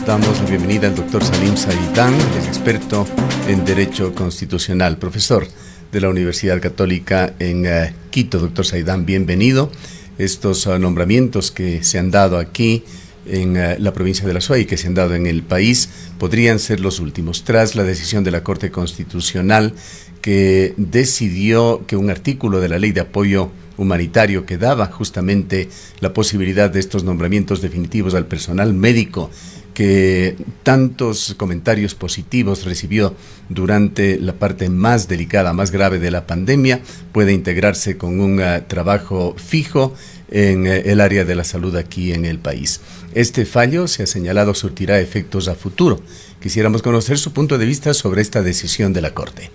Damos la bienvenida al doctor Salim Saidán, es experto en Derecho Constitucional, profesor de la Universidad Católica en Quito. Doctor Saidán, bienvenido. Estos nombramientos que se han dado aquí en la provincia de La Suay y que se han dado en el país podrían ser los últimos, tras la decisión de la Corte Constitucional que decidió que un artículo de la Ley de Apoyo Humanitario que daba justamente la posibilidad de estos nombramientos definitivos al personal médico, que tantos comentarios positivos recibió durante la parte más delicada, más grave de la pandemia, puede integrarse con un trabajo fijo en el área de la salud aquí en el país. Este fallo, se ha señalado, surtirá efectos a futuro. Quisiéramos conocer su punto de vista sobre esta decisión de la Corte.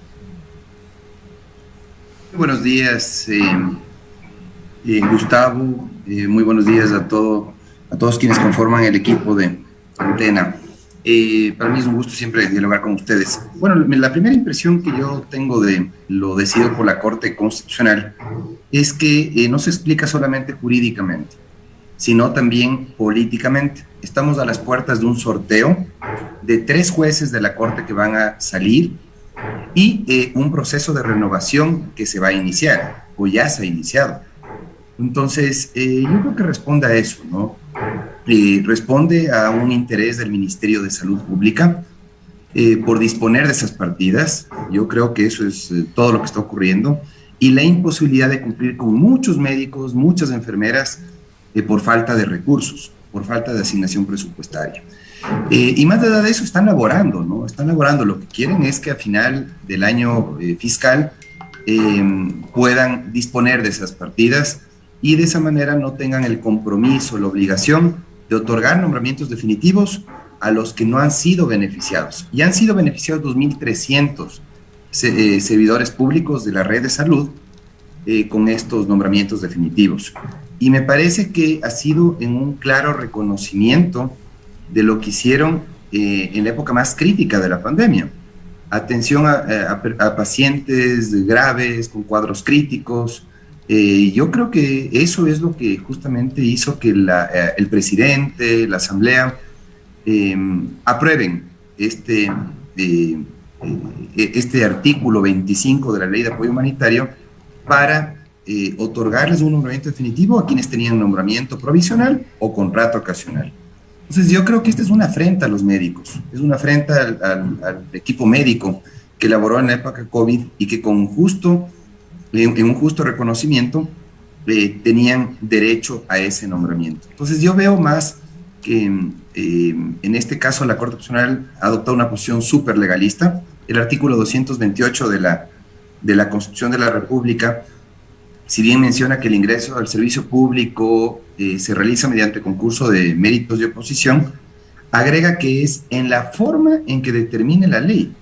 Buenos días, Gustavo. Muy buenos días a todos quienes conforman el equipo de Antena. Para mí es un gusto siempre dialogar con ustedes. Bueno, la primera impresión que yo tengo de lo decidido por la Corte Constitucional es que no se explica solamente jurídicamente, sino también políticamente. Estamos a las puertas de un sorteo de 3 jueces de la Corte que van a salir y un proceso de renovación que se va a iniciar, o ya se ha iniciado. Entonces, yo creo que responde a eso, ¿no? Responde a un interés del Ministerio de Salud Pública por disponer de esas partidas. Yo creo que eso es todo lo que está ocurriendo, y la imposibilidad de cumplir con muchos médicos, muchas enfermeras, por falta de recursos, por falta de asignación presupuestaria. Y más allá de eso, están laborando, ¿no? Están laborando. Lo que quieren es que a final del año fiscal puedan disponer de esas partidas y de esa manera no tengan el compromiso, la obligación de otorgar nombramientos definitivos a los que no han sido beneficiados. Y han sido beneficiados 2.300 servidores públicos de la red de salud con estos nombramientos definitivos. Y me parece que ha sido en un claro reconocimiento de lo que hicieron en la época más crítica de la pandemia. Atención a pacientes graves, con cuadros críticos. Yo creo que eso es lo que justamente hizo que el presidente, la Asamblea, aprueben este artículo 25 de la Ley de Apoyo Humanitario para otorgarles un nombramiento definitivo a quienes tenían nombramiento provisional o contrato ocasional. Entonces yo creo que esta es una afrenta a los médicos, es una afrenta al equipo médico que laboró en la época COVID y que en un justo reconocimiento tenían derecho a ese nombramiento. Entonces yo veo más que en este caso la Corte Constitucional ha adoptado una posición súper legalista. El artículo 228 de la Constitución de la República, si bien menciona que el ingreso al servicio público se realiza mediante concurso de méritos de oposición, agrega que es en la forma en que determine la ley.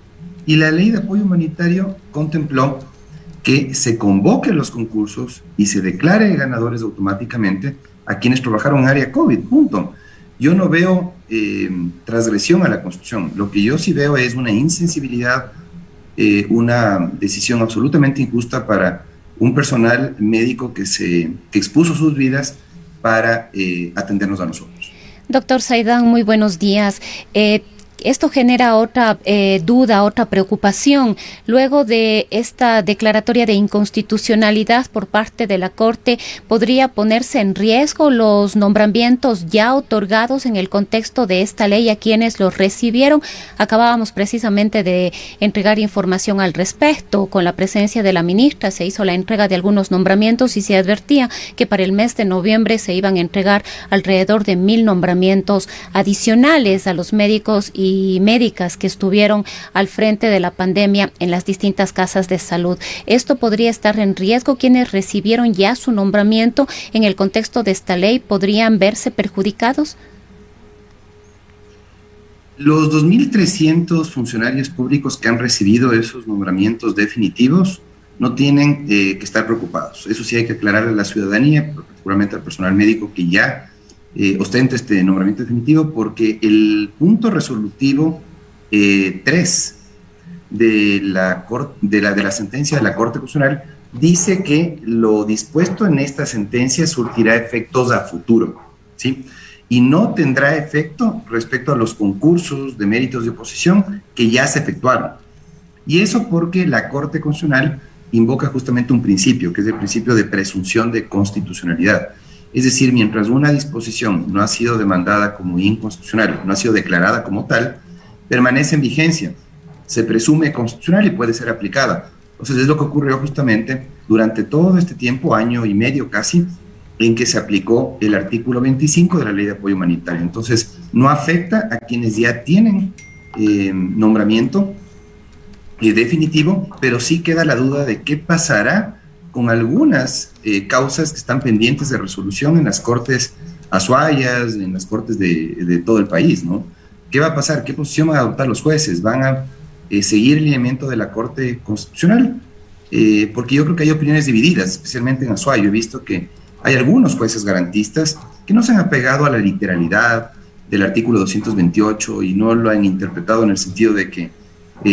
Y la Ley de Apoyo Humanitario contempló que se convoque los concursos y se declare ganadores automáticamente a quienes trabajaron en área COVID, punto. Yo no veo transgresión a la Constitución. Lo que yo sí veo es una insensibilidad, una decisión absolutamente injusta para un personal médico que expuso sus vidas para atendernos a nosotros. Doctor Saidán, muy buenos días. Esto genera otra duda, otra preocupación. Luego de esta declaratoria de inconstitucionalidad por parte de la Corte, ¿podría ponerse en riesgo los nombramientos ya otorgados en el contexto de esta ley a quienes los recibieron? Acabábamos precisamente de entregar información al respecto. Con la presencia de la ministra se hizo la entrega de algunos nombramientos y se advertía que para el mes de noviembre se iban a entregar alrededor de 1,000 nombramientos adicionales a los médicos y médicas que estuvieron al frente de la pandemia en las distintas casas de salud. ¿Esto podría estar en riesgo? ¿Quienes recibieron ya su nombramiento en el contexto de esta ley podrían verse perjudicados? Los 2.300 funcionarios públicos que han recibido esos nombramientos definitivos no tienen que estar preocupados. Eso sí hay que aclararle a la ciudadanía, particularmente al personal médico que ya ostenta este nombramiento definitivo, porque el punto resolutivo 3 de la sentencia de la Corte Constitucional dice que lo dispuesto en esta sentencia surtirá efectos a futuro, ¿sí? y no tendrá efecto respecto a los concursos de méritos de oposición que ya se efectuaron. Y eso porque la Corte Constitucional invoca justamente un principio, que es el principio de presunción de constitucionalidad. Es decir, mientras una disposición no ha sido demandada como inconstitucional, no ha sido declarada como tal, permanece en vigencia, se presume constitucional y puede ser aplicada. Entonces es lo que ocurrió justamente durante todo este tiempo, año y medio casi, en que se aplicó el artículo 25 de la Ley de Apoyo Humanitario. Entonces no afecta a quienes ya tienen nombramiento definitivo, pero sí queda la duda de qué pasará con algunas causas que están pendientes de resolución en las cortes azuayas, en las cortes de todo el país, ¿no? ¿Qué va a pasar? ¿Qué posición van a adoptar los jueces? ¿Van a seguir el lineamiento de la Corte Constitucional? Porque yo creo que hay opiniones divididas, especialmente en Azuay. Yo he visto que hay algunos jueces garantistas que no se han apegado a la literalidad del artículo 228 y no lo han interpretado en el sentido de que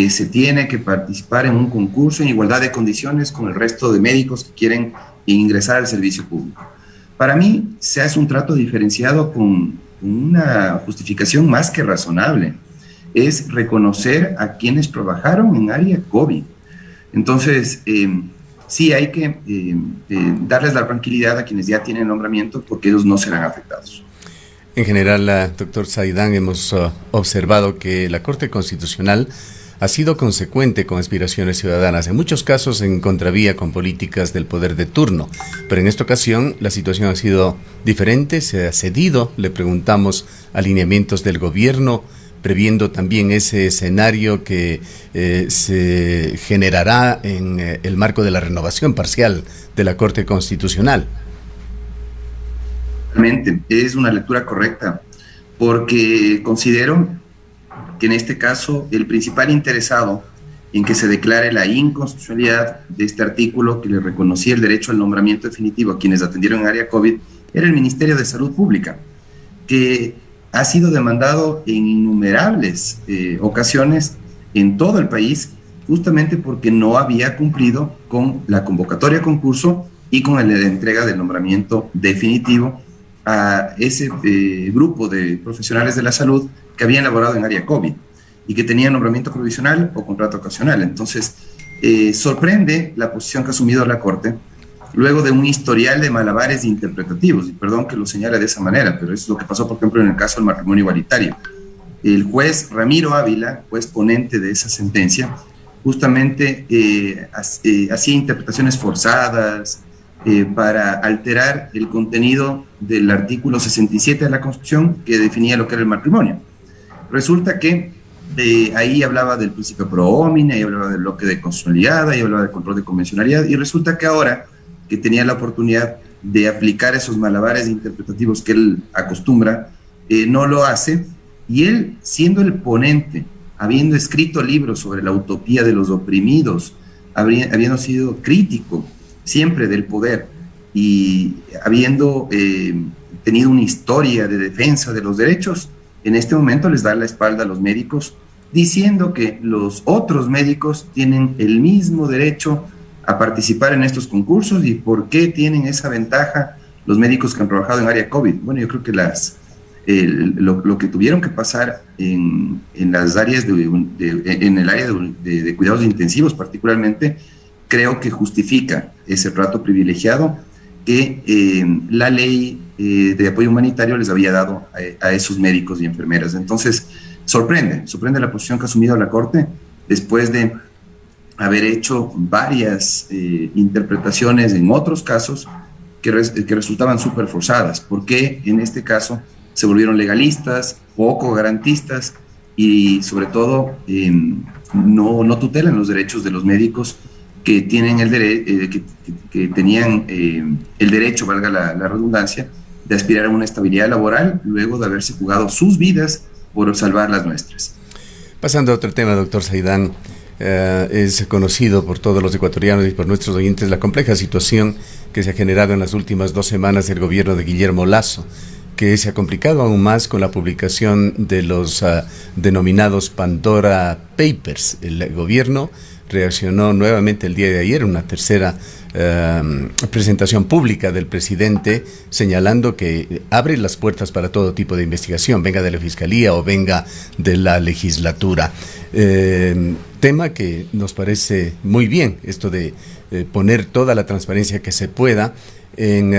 se tiene que participar en un concurso en igualdad de condiciones con el resto de médicos que quieren ingresar al servicio público. Para mí se hace un trato diferenciado con una justificación más que razonable. Es reconocer a quienes trabajaron en área COVID. Entonces, sí hay que darles la tranquilidad a quienes ya tienen nombramiento porque ellos no serán afectados. En general, doctor Saidán, hemos observado que la Corte Constitucional ha sido consecuente con aspiraciones ciudadanas, en muchos casos en contravía con políticas del poder de turno. Pero en esta ocasión la situación ha sido diferente, se ha cedido, le preguntamos alineamientos del gobierno, previendo también ese escenario que se generará en el marco de la renovación parcial de la Corte Constitucional. Realmente, es una lectura correcta, porque considero que en este caso el principal interesado en que se declare la inconstitucionalidad de este artículo que le reconocía el derecho al nombramiento definitivo a quienes atendieron en área COVID era el Ministerio de Salud Pública, que ha sido demandado en innumerables ocasiones en todo el país, justamente porque no había cumplido con la convocatoria a concurso y con la entrega del nombramiento definitivo a ese grupo de profesionales de la salud que habían laborado en área COVID y que tenían nombramiento provisional o contrato ocasional. Entonces, sorprende la posición que ha asumido la Corte luego de un historial de malabares interpretativos, y perdón que lo señale de esa manera, pero eso es lo que pasó, por ejemplo, en el caso del matrimonio igualitario. El juez Ramiro Ávila, juez ponente de esa sentencia, justamente hacía interpretaciones forzadas para alterar el contenido del artículo 67 de la Constitución que definía lo que era el matrimonio. Resulta que ahí hablaba del principio pro homine, ahí hablaba del bloque de constitucionalidad, ahí hablaba del control de convencionalidad, y resulta que ahora que tenía la oportunidad de aplicar esos malabares interpretativos que él acostumbra, no lo hace, y él, siendo el ponente, habiendo escrito libros sobre la utopía de los oprimidos, habiendo sido crítico siempre del poder y habiendo tenido una historia de defensa de los derechos, en este momento les da la espalda a los médicos, diciendo que los otros médicos tienen el mismo derecho a participar en estos concursos y por qué tienen esa ventaja los médicos que han trabajado en área COVID. Bueno, yo creo que lo que tuvieron que pasar en las áreas en el área de cuidados intensivos particularmente, creo que justifica ese trato privilegiado que la ley de apoyo humanitario les había dado a esos médicos y enfermeras. Entonces, sorprende la posición que ha asumido la Corte después de haber hecho varias interpretaciones en otros casos que resultaban súper forzadas. ¿Por qué en este caso se volvieron legalistas, poco garantistas y sobre todo no tutelan los derechos de los médicos que tienen que tenían el derecho, valga la redundancia, de aspirar a una estabilidad laboral luego de haberse jugado sus vidas por salvar las nuestras? Pasando a otro tema, doctor Saidán, es conocido por todos los ecuatorianos y por nuestros oyentes la compleja situación que se ha generado en las últimas 2 semanas del gobierno de Guillermo Lasso, que se ha complicado aún más con la publicación de los denominados Pandora Papers. El gobierno reaccionó nuevamente el día de ayer, una tercera presentación pública del presidente, señalando que abre las puertas para todo tipo de investigación, venga de la Fiscalía o venga de la legislatura. Tema que nos parece muy bien, esto de poner toda la transparencia que se pueda en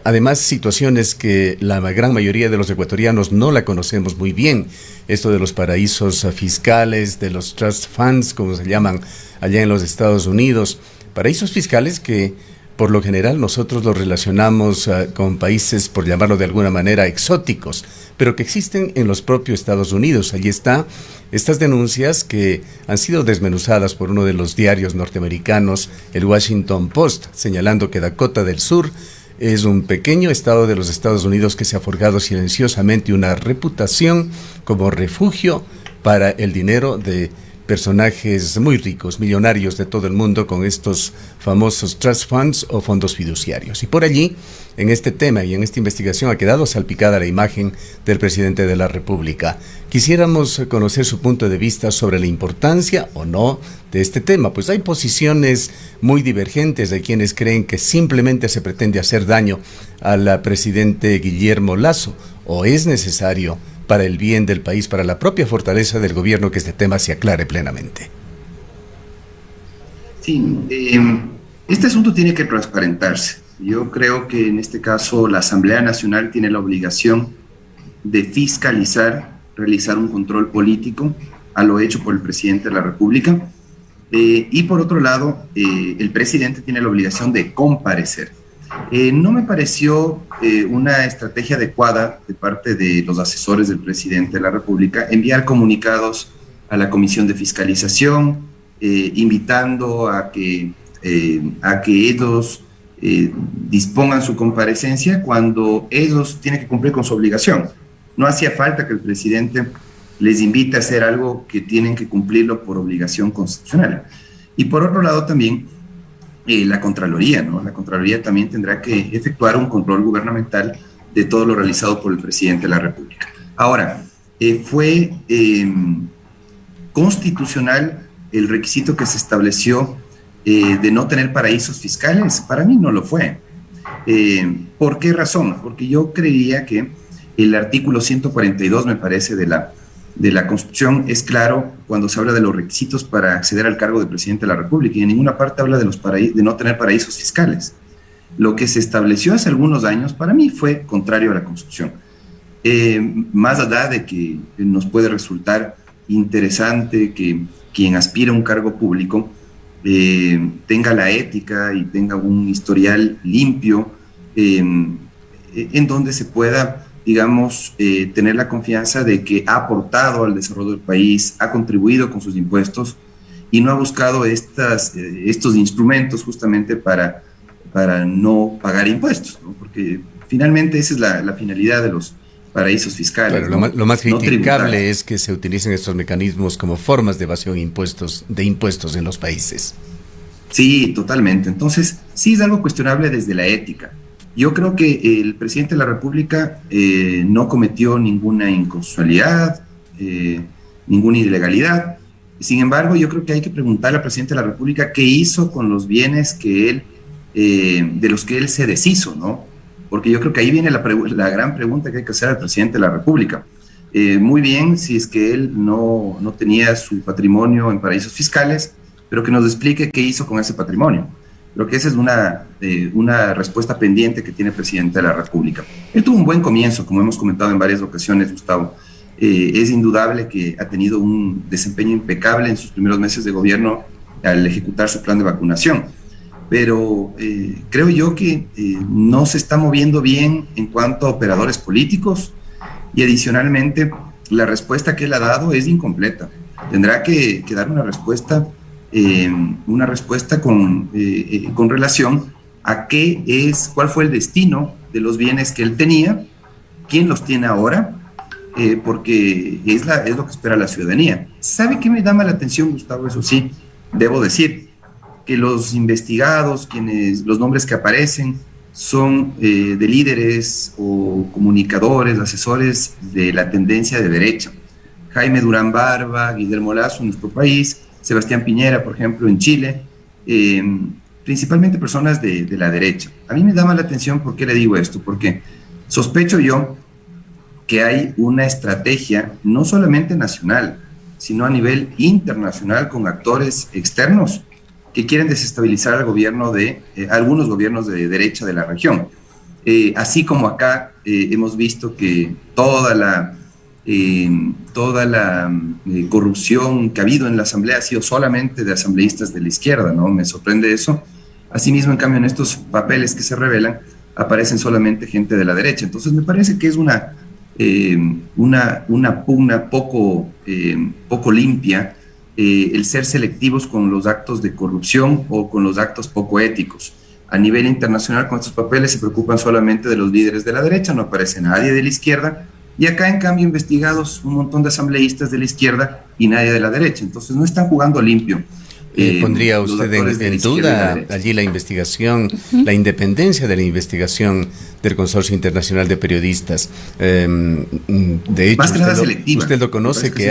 además situaciones que la gran mayoría de los ecuatorianos no la conocemos muy bien, esto de los paraísos fiscales, de los trust funds, como se llaman allá en los Estados Unidos, paraísos fiscales que por lo general nosotros los relacionamos con países, por llamarlo de alguna manera, exóticos, pero que existen en los propios Estados Unidos. Allí está estas denuncias que han sido desmenuzadas por uno de los diarios norteamericanos, el Washington Post, señalando que Dakota del Sur es un pequeño estado de los Estados Unidos que se ha forjado silenciosamente una reputación como refugio para el dinero de personajes muy ricos, millonarios de todo el mundo, con estos famosos trust funds o fondos fiduciarios. Y por allí, en este tema y en esta investigación, ha quedado salpicada la imagen del presidente de la República. Quisiéramos conocer su punto de vista sobre la importancia o no de este tema, pues hay posiciones muy divergentes de quienes creen que simplemente se pretende hacer daño al presidente Guillermo Lasso, o es necesario para el bien del país, para la propia fortaleza del gobierno, que este tema se aclare plenamente. Sí, este asunto tiene que transparentarse. Yo creo que en este caso la Asamblea Nacional tiene la obligación de fiscalizar, realizar un control político a lo hecho por el presidente de la República, y por otro lado, el presidente tiene la obligación de comparecer. No me pareció una estrategia adecuada de parte de los asesores del presidente de la República enviar comunicados a la Comisión de Fiscalización, invitando a que ellos dispongan su comparecencia cuando ellos tienen que cumplir con su obligación. No hacía falta que el presidente les invite a hacer algo que tienen que cumplirlo por obligación constitucional. Y por otro lado también, la Contraloría, ¿no? La Contraloría también tendrá que efectuar un control gubernamental de todo lo realizado por el presidente de la República. Ahora, ¿fue constitucional el requisito que se estableció de no tener paraísos fiscales? Para mí no lo fue. ¿Por qué razón? Porque yo creía que el artículo 142, me parece, de la Constitución es claro cuando se habla de los requisitos para acceder al cargo de presidente de la República, y en ninguna parte habla de no tener paraísos fiscales. Lo que se estableció hace algunos años para mí fue contrario a la Constitución. Más allá de que nos puede resultar interesante que quien aspira a un cargo público tenga la ética y tenga un historial limpio en donde se pueda, digamos, tener la confianza de que ha aportado al desarrollo del país, ha contribuido con sus impuestos y no ha buscado estos instrumentos justamente para no pagar impuestos, ¿no? Porque finalmente esa es la finalidad de los paraísos fiscales. Claro, ¿no? Lo más criticable es que se utilicen estos mecanismos como formas de evasión de impuestos en los países. Sí, totalmente. Entonces, sí es algo cuestionable desde la ética. Yo creo que el presidente de la República no cometió ninguna inconstitucionalidad, ninguna ilegalidad. Sin embargo, yo creo que hay que preguntarle al presidente de la República qué hizo con los bienes de los que él se deshizo, ¿no? Porque yo creo que ahí viene la gran pregunta que hay que hacer al presidente de la República. Muy bien si es que él no tenía su patrimonio en paraísos fiscales, pero que nos explique qué hizo con ese patrimonio. Creo que esa es una respuesta pendiente que tiene el presidente de la República. Él tuvo un buen comienzo, como hemos comentado en varias ocasiones, Gustavo. Es indudable que ha tenido un desempeño impecable en sus primeros meses de gobierno al ejecutar su plan de vacunación. Pero creo yo que no se está moviendo bien en cuanto a operadores políticos, y adicionalmente la respuesta que él ha dado es incompleta. Tendrá que dar una respuesta con relación a cuál fue el destino de los bienes que él tenía, quién los tiene ahora, porque es lo que espera la ciudadanía. ¿Sabe qué me llama la atención, Gustavo? Eso sí, debo decir que los investigados, los nombres que aparecen, son de líderes o comunicadores, asesores de la tendencia de derecha. Jaime Durán Barba, Guillermo Lasso en nuestro país, Sebastián Piñera, por ejemplo, en Chile, principalmente personas de la derecha. A mí me llama la atención. ¿Por qué le digo esto? Porque sospecho yo que hay una estrategia no solamente nacional, sino a nivel internacional, con actores externos que quieren desestabilizar al gobierno algunos gobiernos de derecha de la región. Así como acá hemos visto que toda la corrupción que ha habido en la Asamblea ha sido solamente de asambleístas de la izquierda, ¿no? Me sorprende eso. Asimismo, en cambio, en estos papeles que se revelan, aparecen solamente gente de la derecha. Entonces, me parece que es una pugna poco limpia, el ser selectivos con los actos de corrupción o con los actos poco éticos. A nivel internacional, con estos papeles se preocupan solamente de los líderes de la derecha, no aparece nadie de la izquierda, y acá, en cambio, investigados un montón de asambleístas de la izquierda y nadie de la derecha. Entonces, no están jugando limpio. ¿Pondría usted en duda allí la investigación, la independencia de la investigación del Consorcio Internacional de Periodistas? De hecho, usted lo conoce, que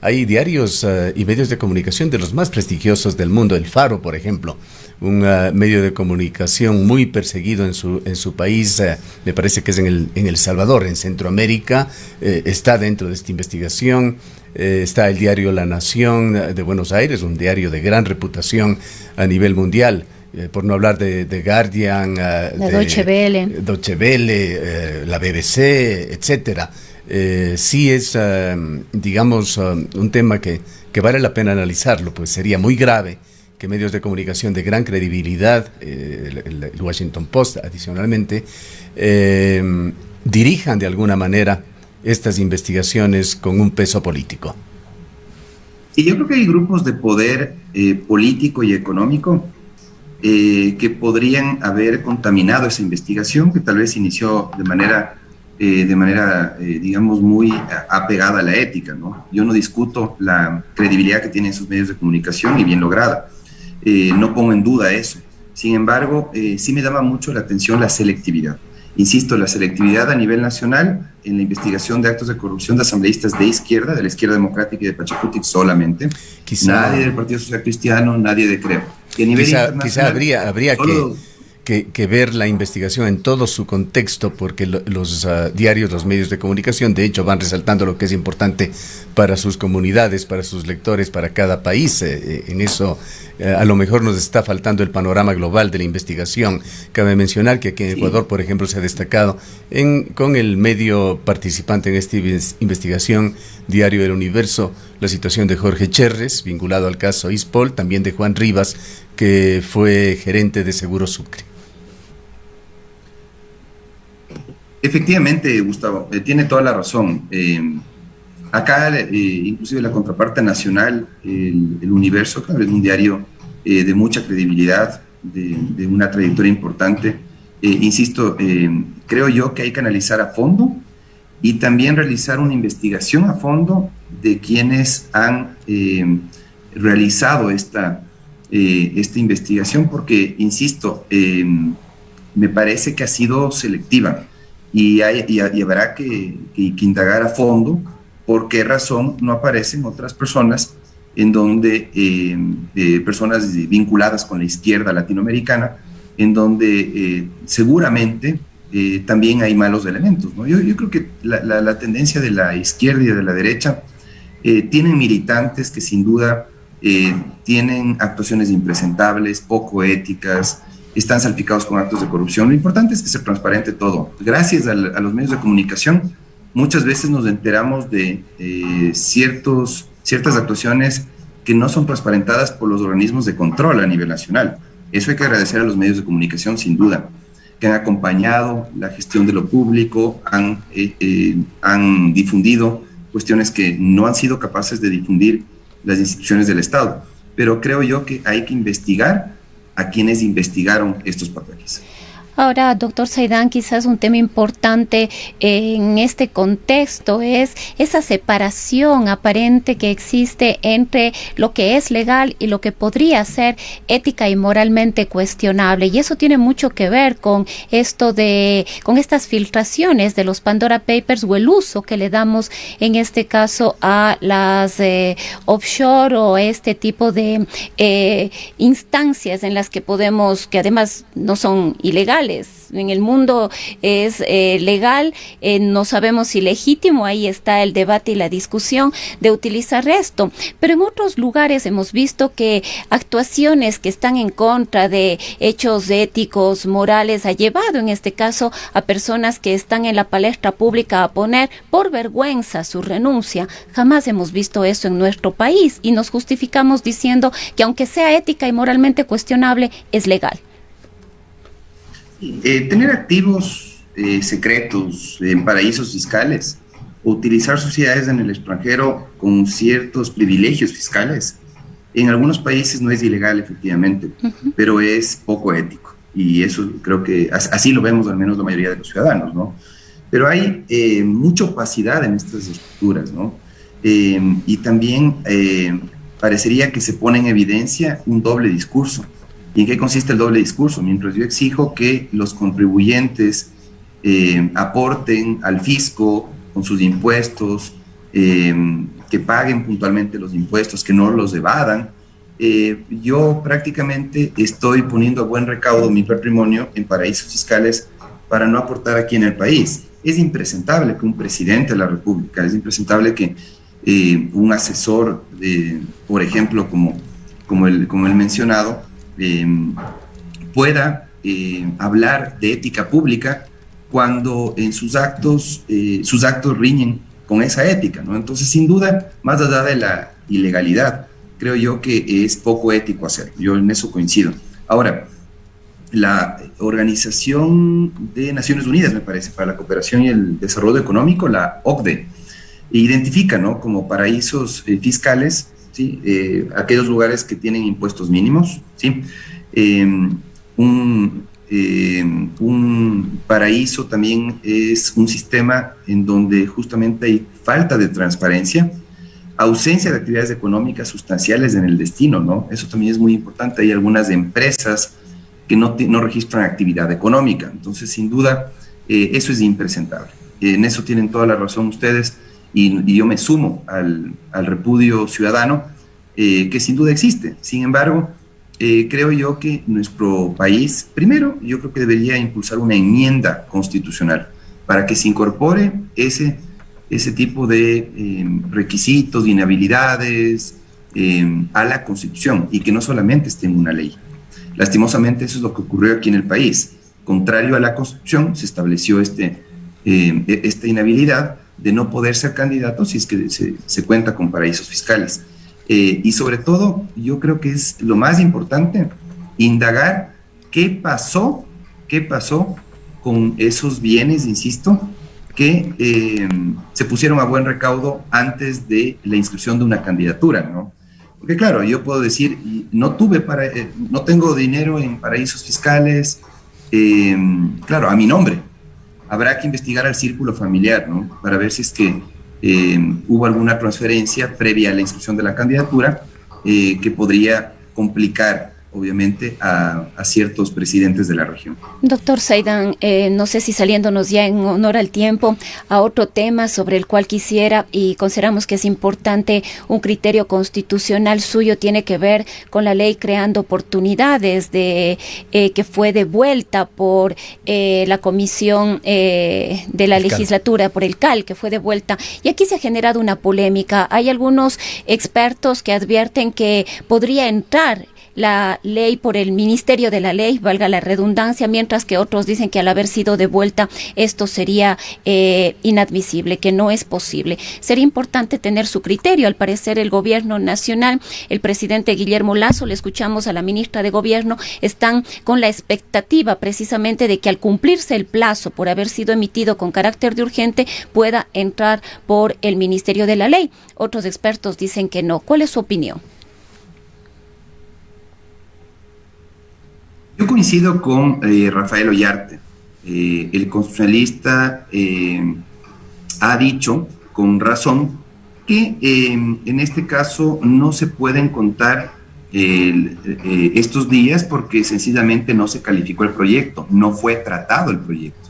hay diarios y medios de comunicación de los más prestigiosos del mundo. El Faro, por ejemplo, un medio de comunicación muy perseguido en su país, me parece que es en El Salvador, en Centroamérica, está dentro de esta investigación. Está el diario La Nación de Buenos Aires, un diario de gran reputación a nivel mundial, por no hablar de Guardian, de Deutsche Welle, la BBC, etcétera. Sí es, digamos, un tema que vale la pena analizarlo, pues sería muy grave que medios de comunicación de gran credibilidad, el Washington Post adicionalmente, dirijan de alguna manera estas investigaciones con un peso político. Y yo creo que hay grupos de poder político y económico que podrían haber contaminado esa investigación, que tal vez inició de manera digamos, muy apegada a la ética, ¿no? Yo no discuto la credibilidad que tienen esos medios de comunicación, y bien lograda. No pongo en duda eso. Sin embargo, sí me llama mucho la atención la selectividad. Insisto, la selectividad a nivel nacional en la investigación de actos de corrupción de asambleístas de izquierda, de la izquierda democrática y de Pachacutic solamente. Nadie del Partido Social Cristiano, nadie de Creo. Y a nivel quizá habría que ver la investigación en todo su contexto, porque los diarios, los medios de comunicación, de hecho, van resaltando lo que es importante para sus comunidades, para sus lectores, para cada país. En eso a lo mejor nos está faltando el panorama global de la investigación. Cabe mencionar que aquí en Ecuador, por ejemplo, se ha destacado con el medio participante en esta investigación, Diario del Universo, la situación de Jorge Cherres, vinculado al caso Ispol, también de Juan Rivas, que fue gerente de Seguro Sucre. Efectivamente, Gustavo, tiene toda la razón. Acá, inclusive la contraparte nacional, el Universo, claro, es un diario de mucha credibilidad, de una trayectoria importante. Insisto, creo yo que hay que analizar a fondo y también realizar una investigación a fondo de quienes han realizado esta investigación, porque, insisto, me parece que ha sido selectiva. Y habrá que indagar a fondo por qué razón no aparecen otras personas en donde personas vinculadas con la izquierda latinoamericana, en donde seguramente también hay malos elementos, ¿no? Yo creo que la tendencia de la izquierda y de la derecha tienen militantes que sin duda tienen actuaciones impresentables, poco éticas, están salpicados con actos de corrupción. Lo importante es que sea transparente todo. Gracias a los medios de comunicación, muchas veces nos enteramos de ciertas actuaciones que no son transparentadas por los organismos de control a nivel nacional. Eso hay que agradecer a los medios de comunicación, sin duda, que han acompañado la gestión de lo público, han difundido cuestiones que no han sido capaces de difundir las instituciones del Estado. Pero creo yo que hay que investigar a quienes investigaron estos papeles. Ahora, doctor Saidán, quizás un tema importante en este contexto es esa separación aparente que existe entre lo que es legal y lo que podría ser ética y moralmente cuestionable. Y eso tiene mucho que ver con con estas filtraciones de los Pandora Papers o el uso que le damos en este caso a las offshore o este tipo de instancias en las que que además no son ilegales. En el mundo es legal, no sabemos si legítimo, ahí está el debate y la discusión de utilizar esto. Pero en otros lugares hemos visto que actuaciones que están en contra de hechos éticos, morales, ha llevado en este caso a personas que están en la palestra pública a poner por vergüenza su renuncia. Jamás hemos visto eso en nuestro país y nos justificamos diciendo que aunque sea ética y moralmente cuestionable, es legal. Tener activos secretos en paraísos fiscales, utilizar sociedades en el extranjero con ciertos privilegios fiscales, en algunos países no es ilegal efectivamente, pero es poco ético. Y eso creo que así lo vemos al menos la mayoría de los ciudadanos, ¿no? Pero hay mucha opacidad en estas estructuras, ¿no? Y también parecería que se pone en evidencia un doble discurso. ¿Y en qué consiste el doble discurso? Mientras yo exijo que los contribuyentes aporten al fisco con sus impuestos, que paguen puntualmente los impuestos, que no los evadan, yo prácticamente estoy poniendo a buen recaudo mi patrimonio en paraísos fiscales para no aportar aquí en el país. Es impresentable que un presidente de la República, es impresentable que un asesor, por ejemplo, como el mencionado, pueda hablar de ética pública cuando en sus actos riñen con esa ética, ¿no? Entonces, sin duda, más allá de la ilegalidad, creo yo que es poco ético hacerlo. Yo en eso coincido. Ahora, la Organización de Naciones Unidas, me parece, para la Cooperación y el Desarrollo Económico, la OCDE, identifica, ¿no?, como paraísos fiscales, ¿sí?, aquellos lugares que tienen impuestos mínimos, ¿sí? Un paraíso también es un sistema en donde justamente hay falta de transparencia, ausencia de actividades económicas sustanciales en el destino, ¿no? Eso también es muy importante. Hay algunas empresas que no registran actividad económica. Entonces, sin duda, eso es impresentable. En eso tienen toda la razón ustedes y yo me sumo al repudio ciudadano que sin duda existe. Sin embargo, creo yo que nuestro país, primero, yo creo que debería impulsar una enmienda constitucional para que se incorpore ese tipo de requisitos, de inhabilidades a la Constitución y que no solamente esté en una ley. Lastimosamente eso es lo que ocurrió aquí en el país. Contrario a la Constitución, se estableció esta inhabilidad de no poder ser candidato si es que se cuenta con paraísos fiscales. Y sobre todo, yo creo que es lo más importante, indagar qué pasó con esos bienes, insisto, que se pusieron a buen recaudo antes de la inscripción de una candidatura, ¿no? Porque claro, yo puedo decir, no tengo dinero en paraísos fiscales, claro, a mi nombre. Habrá que investigar al círculo familiar, ¿no?, para ver si es que hubo alguna transferencia previa a la inscripción de la candidatura que podría complicar, obviamente, a ciertos presidentes de la región. Doctor Saidán, no sé si saliéndonos ya en honor al tiempo a otro tema sobre el cual quisiera, y consideramos que es importante, un criterio constitucional suyo tiene que ver con la ley creando oportunidades que fue devuelta por la comisión de la legislatura, por el CAL, que fue devuelta. Y aquí se ha generado una polémica. Hay algunos expertos que advierten que podría entrar la ley por el Ministerio de la Ley, valga la redundancia, mientras que otros dicen que al haber sido devuelta esto sería inadmisible, que no es posible. Sería importante tener su criterio. Al parecer el gobierno nacional, el presidente Guillermo Lasso, le escuchamos a la ministra de Gobierno, están con la expectativa precisamente de que al cumplirse el plazo por haber sido emitido con carácter de urgente pueda entrar por el Ministerio de la Ley. Otros expertos dicen que no. ¿Cuál es su opinión? Yo coincido con Rafael Ollarte. El constitucionalista ha dicho con razón que en este caso no se pueden contar estos días porque sencillamente no se calificó el proyecto, no fue tratado el proyecto.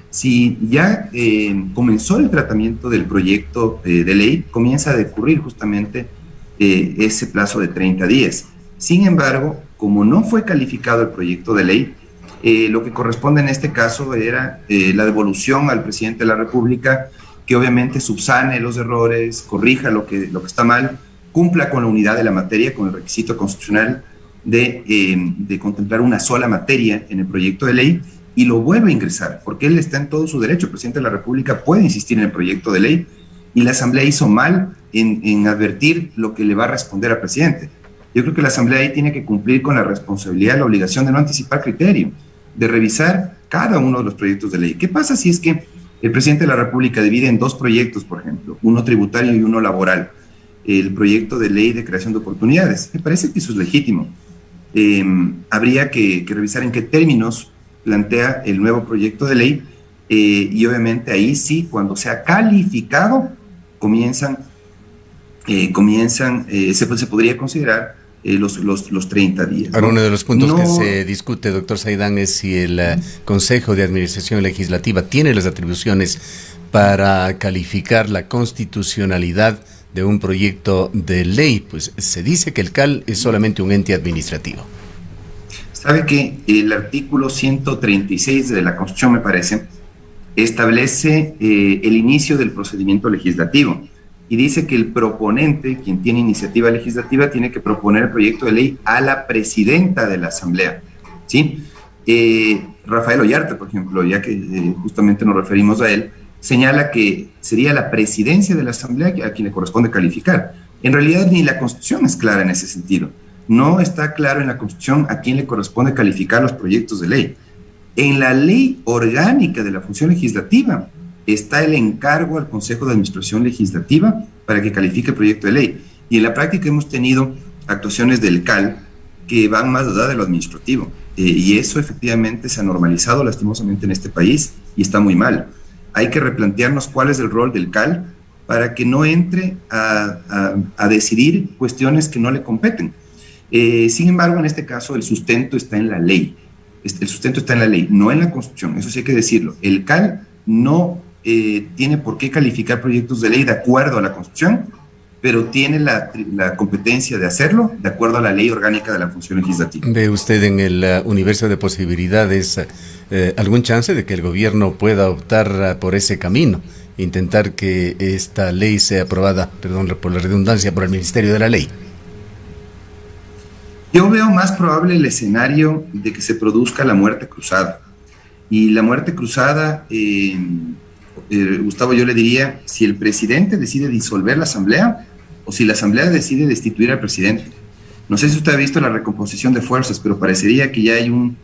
Si ya comenzó el tratamiento del proyecto de ley, comienza a decurrir justamente ese plazo de 30 días. Sin embargo, como no fue calificado el proyecto de ley, lo que corresponde en este caso era la devolución al presidente de la República, que obviamente subsane los errores, corrija lo que está mal, cumpla con la unidad de la materia, con el requisito constitucional de contemplar una sola materia en el proyecto de ley y lo vuelve a ingresar, porque él está en todo su derecho. El presidente de la República puede insistir en el proyecto de ley y la Asamblea hizo mal en advertir lo que le va a responder al presidente. Yo creo que la Asamblea ahí tiene que cumplir con la responsabilidad, la obligación de no anticipar criterio, de revisar cada uno de los proyectos de ley. ¿Qué pasa si es que el presidente de la República divide en dos proyectos, por ejemplo, uno tributario y uno laboral, el proyecto de ley de creación de oportunidades? Me parece que eso es legítimo. Habría que revisar en qué términos plantea el nuevo proyecto de ley y obviamente ahí sí, cuando sea calificado, se podría considerar los 30 días. Ahora, uno de los puntos que se discute, doctor Saidán, es si el Consejo de Administración Legislativa tiene las atribuciones para calificar la constitucionalidad de un proyecto de ley. Pues se dice que el CAL es solamente un ente administrativo. Sabe que el artículo 136 de la Constitución, me parece, establece el inicio del procedimiento legislativo y dice que el proponente, quien tiene iniciativa legislativa, tiene que proponer el proyecto de ley a la presidenta de la Asamblea, ¿sí? Rafael Ollarte, por ejemplo, ya que justamente nos referimos a él, señala que sería la presidencia de la Asamblea a quien le corresponde calificar. En realidad ni la Constitución es clara en ese sentido. No está claro en la Constitución a quién le corresponde calificar los proyectos de ley. En la ley orgánica de la función legislativa está el encargo al Consejo de Administración Legislativa para que califique el proyecto de ley. Y en la práctica hemos tenido actuaciones del CAL que van más allá de lo administrativo. Y eso efectivamente se ha normalizado lastimosamente en este país y está muy mal. Hay que replantearnos cuál es el rol del CAL para que no entre a decidir cuestiones que no le competen. Sin embargo, en este caso, el sustento está en la ley. El sustento está en la ley, no en la Constitución. Eso sí hay que decirlo. El CAL no tiene por qué calificar proyectos de ley de acuerdo a la Constitución, pero tiene la competencia de hacerlo de acuerdo a la ley orgánica de la función legislativa. ¿Ve usted en el universo de posibilidades algún chance de que el gobierno pueda optar por ese camino, intentar que esta ley sea aprobada, perdón por la redundancia, por el Ministerio de la Ley? Yo veo más probable el escenario de que se produzca la muerte cruzada. Y la muerte cruzada, Gustavo, yo le diría, si el presidente decide disolver la Asamblea o si la Asamblea decide destituir al presidente. No sé si usted ha visto la recomposición de fuerzas, pero parecería que ya hay un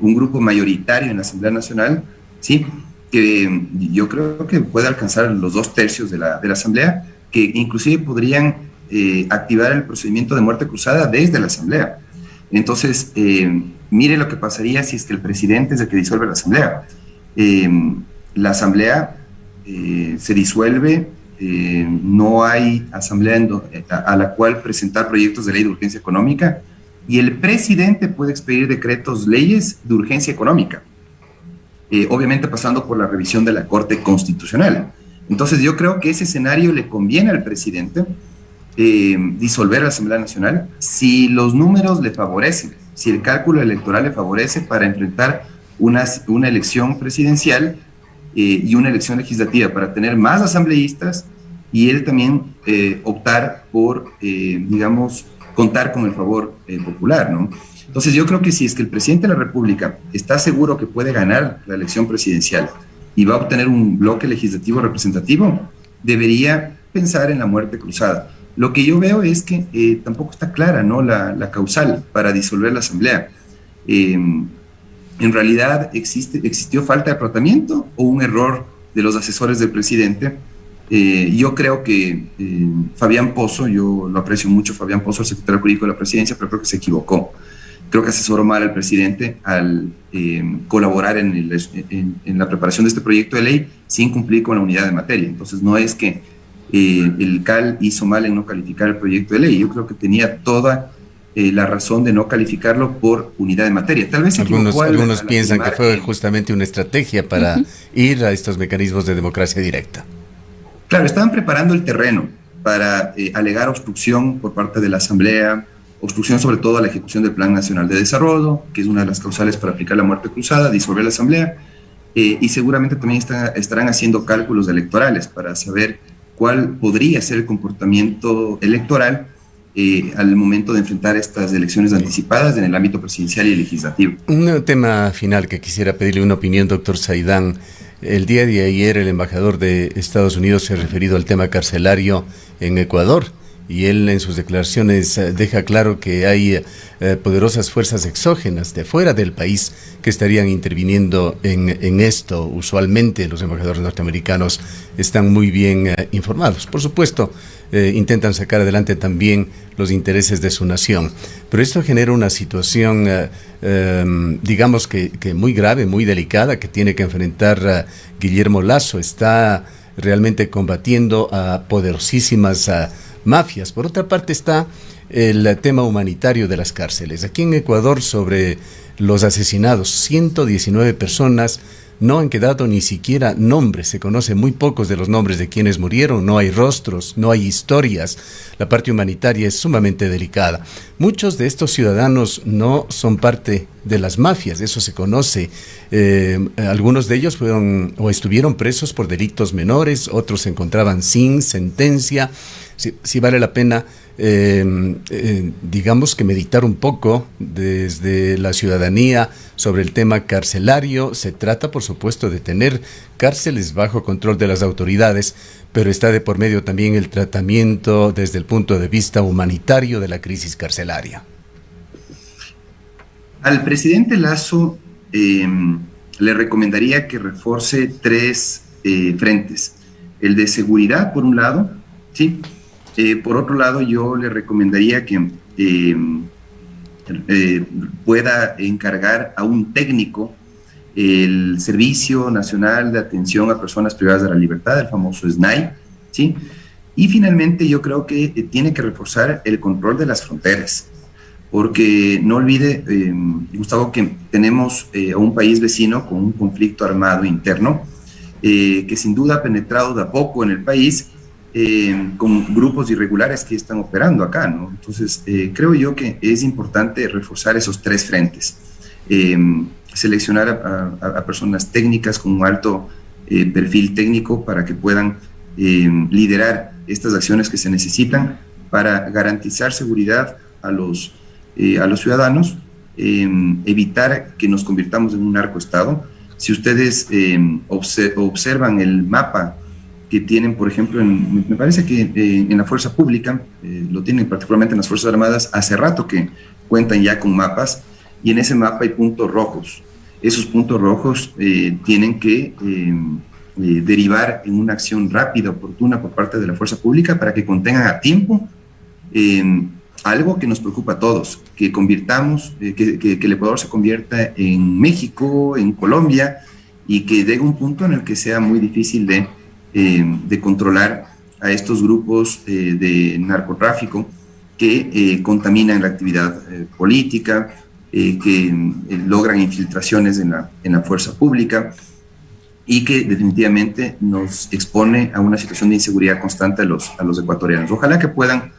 grupo mayoritario en la Asamblea Nacional, ¿sí?, que yo creo que puede alcanzar los 2/3 de la Asamblea, que inclusive podrían activar el procedimiento de muerte cruzada desde la Asamblea. Entonces, mire lo que pasaría si es que el presidente es el que disuelve la Asamblea. La Asamblea se disuelve, no hay Asamblea a la cual presentar proyectos de ley de urgencia económica y el presidente puede expedir decretos, leyes de urgencia económica, obviamente pasando por la revisión de la Corte Constitucional. Entonces, yo creo que ese escenario le conviene al presidente, disolver la Asamblea Nacional si los números le favorecen, si el cálculo electoral le favorece para enfrentar una elección presidencial y una elección legislativa, para tener más asambleístas y él también optar por, digamos, contar con el favor popular, ¿no? Entonces yo creo que si es que el presidente de la República está seguro que puede ganar la elección presidencial y va a obtener un bloque legislativo representativo, debería pensar en la muerte cruzada. Lo que yo veo es que tampoco está clara, ¿no?, la causal para disolver la Asamblea. En realidad existió falta de tratamiento o un error de los asesores del presidente. Yo creo que Fabián Pozo, yo lo aprecio mucho, Fabián Pozo, el secretario jurídico de la presidencia, pero creo que se equivocó. creo que asesoró mal al presidente al colaborar en la preparación de este proyecto de ley sin cumplir con la unidad de materia. Entonces no es que el CAL hizo mal en no calificar el proyecto de ley, yo creo que tenía toda la razón de no calificarlo por unidad de materia. Tal vez algunos piensan que fue justamente una estrategia para ir a estos mecanismos de democracia directa. Claro, estaban preparando el terreno para alegar obstrucción por parte de la Asamblea, obstrucción sobre todo a la ejecución del Plan Nacional de Desarrollo, que es una de las causales para aplicar la muerte cruzada, disolver la Asamblea, y seguramente también estarán haciendo cálculos electorales para saber cuál podría ser el comportamiento electoral al momento de enfrentar estas elecciones anticipadas en el ámbito presidencial y legislativo. Un tema final que quisiera pedirle una opinión, doctor Saidán. El día de ayer el embajador de Estados Unidos se ha referido al tema carcelario en Ecuador y él en sus declaraciones deja claro que hay poderosas fuerzas exógenas de fuera del país que estarían interviniendo en esto. Usualmente los embajadores norteamericanos están muy bien informados. Por supuesto, intentan sacar adelante también los intereses de su nación. Pero esto genera una situación, digamos que muy grave, muy delicada, que tiene que enfrentar Guillermo Lasso. Está realmente combatiendo a poderosísimas mafias. Por otra parte está el tema humanitario de las cárceles. Aquí en Ecuador, sobre los asesinados, 119 personas, no han quedado ni siquiera nombres, se conocen muy pocos de los nombres de quienes murieron, no hay rostros, no hay historias. La parte humanitaria es sumamente delicada. Muchos de estos ciudadanos no son parte de las mafias, eso se conoce. Algunos de ellos fueron o estuvieron presos por delitos menores, otros se encontraban sin sentencia. Sí vale la pena, digamos que meditar un poco desde la ciudadanía sobre el tema carcelario. Se trata, por supuesto, de tener cárceles bajo control de las autoridades, pero está de por medio también el tratamiento desde el punto de vista humanitario de la crisis carcelaria. Al presidente Lasso le recomendaría que reforce tres frentes. El de seguridad, por un lado, ¿sí? Por otro lado, yo le recomendaría que pueda encargar a un técnico el Servicio Nacional de Atención a Personas Privadas de la Libertad, el famoso SNAI, ¿sí? Y finalmente yo creo que tiene que reforzar el control de las fronteras, porque no olvide, Gustavo, que tenemos a un país vecino con un conflicto armado interno que sin duda ha penetrado de a poco en el país, con grupos irregulares que están operando acá, ¿no? Entonces, creo yo que es importante reforzar esos tres frentes. Seleccionar a personas técnicas con un alto perfil técnico para que puedan liderar estas acciones que se necesitan para garantizar seguridad a los ciudadanos, evitar que nos convirtamos en un narcoestado. Si ustedes observan el mapa que tienen, por ejemplo, me parece que en la fuerza pública, lo tienen particularmente en las Fuerzas Armadas, hace rato que cuentan ya con mapas, y en ese mapa hay puntos rojos. Esos puntos rojos tienen que derivar en una acción rápida, oportuna por parte de la fuerza pública para que contengan a tiempo algo que nos preocupa a todos, que convirtamos, que el Ecuador se convierta en México, en Colombia, y que llegue un punto en el que sea muy difícil de controlar a estos grupos de narcotráfico que contaminan la actividad política, que logran infiltraciones en la fuerza pública y que definitivamente nos expone a una situación de inseguridad constante a los ecuatorianos. Ojalá que puedan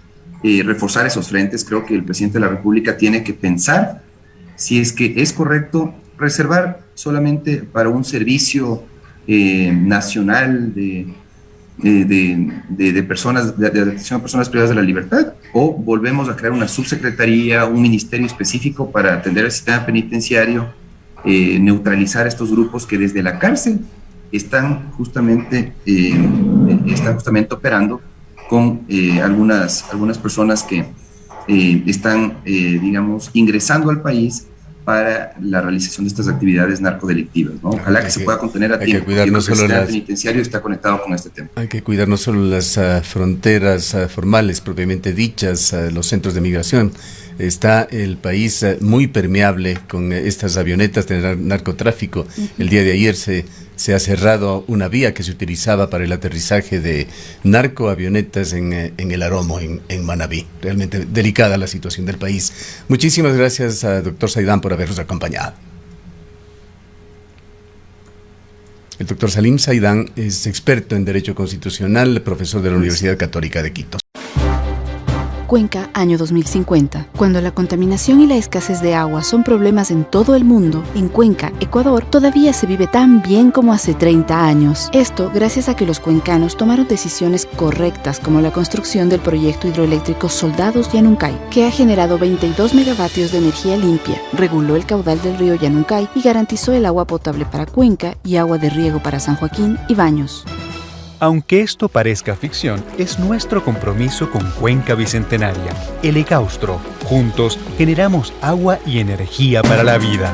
reforzar esos frentes. Creo que el presidente de la República tiene que pensar si es que es correcto reservar solamente para un servicio nacional de personas, de atención a personas privadas de la libertad, o volvemos a crear una subsecretaría, un ministerio específico para atender el sistema penitenciario, neutralizar estos grupos que desde la cárcel están justamente operando con algunas personas que están, digamos, ingresando al país para la realización de estas actividades narcodelictivas, ¿no? Ojalá que se pueda contener a tiempo. Cuidar no solo el penitenciario está conectado con este tema. Hay que cuidar no solo las fronteras formales propiamente dichas, los centros de migración. Está el país muy permeable con estas avionetas de narcotráfico. El día de ayer se ha cerrado una vía que se utilizaba para el aterrizaje de narcoavionetas en el Aromo, en Manabí. Realmente delicada la situación del país. Muchísimas gracias, doctor Saidán, por habernos acompañado. El doctor Salim Saidán es experto en Derecho Constitucional, profesor de la Universidad Católica de Quito. Cuenca, año 2050. Cuando la contaminación y la escasez de agua son problemas en todo el mundo, en Cuenca, Ecuador, todavía se vive tan bien como hace 30 años. Esto gracias a que los cuencanos tomaron decisiones correctas, como la construcción del proyecto hidroeléctrico Soldados Yanuncay, que ha generado 22 megavatios de energía limpia, reguló el caudal del río Yanuncay y garantizó el agua potable para Cuenca y agua de riego para San Joaquín y Baños. Aunque esto parezca ficción, es nuestro compromiso con Cuenca Bicentenaria, el Ecaustro. Juntos generamos agua y energía para la vida.